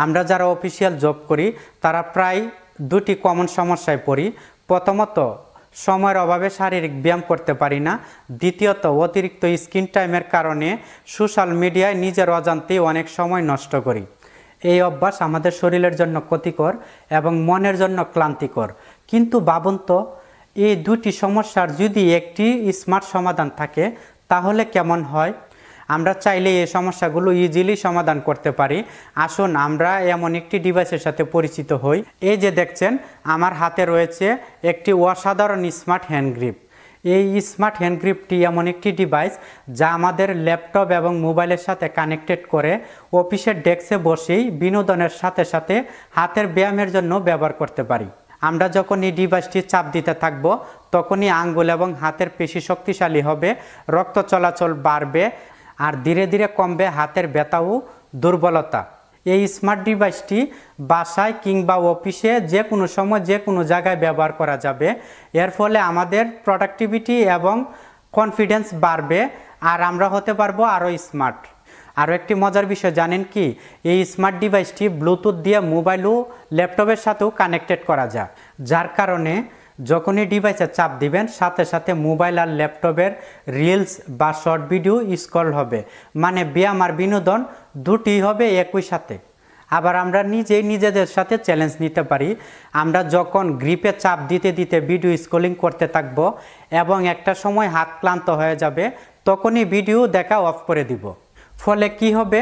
আমরা যারা official job করি তারা প্রায় দুটি কমন সমস্যায় পড়ি। প্রথমত, সময়ের অভাবে শারীরিক ব্যায়াম করতে পারি না। দ্বিতীয়ত, অতিরিক্ত স্ক্রিন টাইমের কারণে সোশ্যাল মিডিয়ায় নিজের অজান্তেই অনেক সময় নষ্ট করি। এই অভ্যাস আমাদের শরীরের জন্য ক্ষতিকর এবং মনের জন্য ক্লান্তিকর। কিন্তু ভাবুন তো, এই দুটি সমস্যার যদি একটি স্মার্ট সমাধান থাকে তাহলে কেমন হয়? আমরা চাইলে এই সমস্যাগুলো ইজিলি সমাধান করতে পারি। আসুন আমরা এমন একটি ডিভাইসের সাথে পরিচিত হই। এই যে দেখছেন, আমার হাতে রয়েছে একটি অসাধারণ স্মার্ট হ্যান্ড গ্রিপ। এই স্মার্ট হ্যান্ড গ্রিপটি এমন একটি ডিভাইস যা আমাদের ল্যাপটপ এবং মোবাইলের সাথে কানেক্টেড করে অফিসের ডেস্কে বসেই বিনোদনের সাথে সাথে হাতের ব্যায়ামের জন্য ব্যবহার করতে পারি। আমরা যখন এই ডিভাইসটি চাপ দিতে থাকব তখনই আঙ্গুল এবং হাতের পেশি শক্তিশালী হবে, রক্ত চলাচল বাড়বে আর ধীরে ধীরে কমবে হাতের ব্যথা ও দুর্বলতা। এই স্মার্ট ডিভাইসটি বাসায় কিংবা অফিসে যে কোনো সময় যে কোনো জায়গায় ব্যবহার করা যাবে। এর ফলে আমাদের প্রোডাক্টিভিটি এবং কনফিডেন্স বাড়বে আর আমরা হতে পারবো আরও স্মার্ট। আরও একটি মজার বিষয় জানেন কি? এই স্মার্ট ডিভাইসটি ব্লুটুথ দিয়ে মোবাইল ও ল্যাপটপের সাথেও কানেক্টেড করা যায়, যার কারণে যখনই ডিভাইসে চাপ দিবেন সাথে সাথে মোবাইল আর ল্যাপটপের রিলস বা শর্ট ভিডিও স্ক্রল হবে। মানে ব্যায়াম আর বিনোদন দুটি হবে একই সাথে। আবার আমরা নিজেদের সাথে চ্যালেঞ্জ নিতে পারি। আমরা যখন গ্রিপে চাপ দিতে দিতে ভিডিও স্ক্রলিং করতে থাকব এবং একটা সময় হাত ক্লান্ত হয়ে যাবে, তখনই ভিডিও দেখা অফ করে দিব। ফলে কি হবে?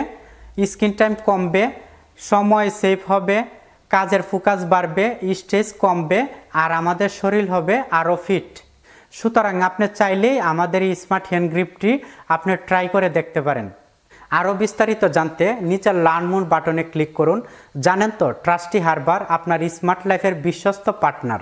স্ক্রিন টাইম কমবে, সময় সেভ হবে, কাজের ফোকাস বাড়বে, স্ট্রেস কমবে আর আমাদের শরীর হবে আরও ফিট। সুতরাং আপনি চাইলেই আমাদের এই স্মার্ট হ্যান্ড গ্রিপটি আপনি ট্রাই করে দেখতে পারেন। আরও বিস্তারিত জানতে নিচের লার্ন মোর বাটনে ক্লিক করুন। জানেন তো, ট্রাস্টি হারবার আপনার স্মার্ট লাইফের বিশ্বস্ত পার্টনার।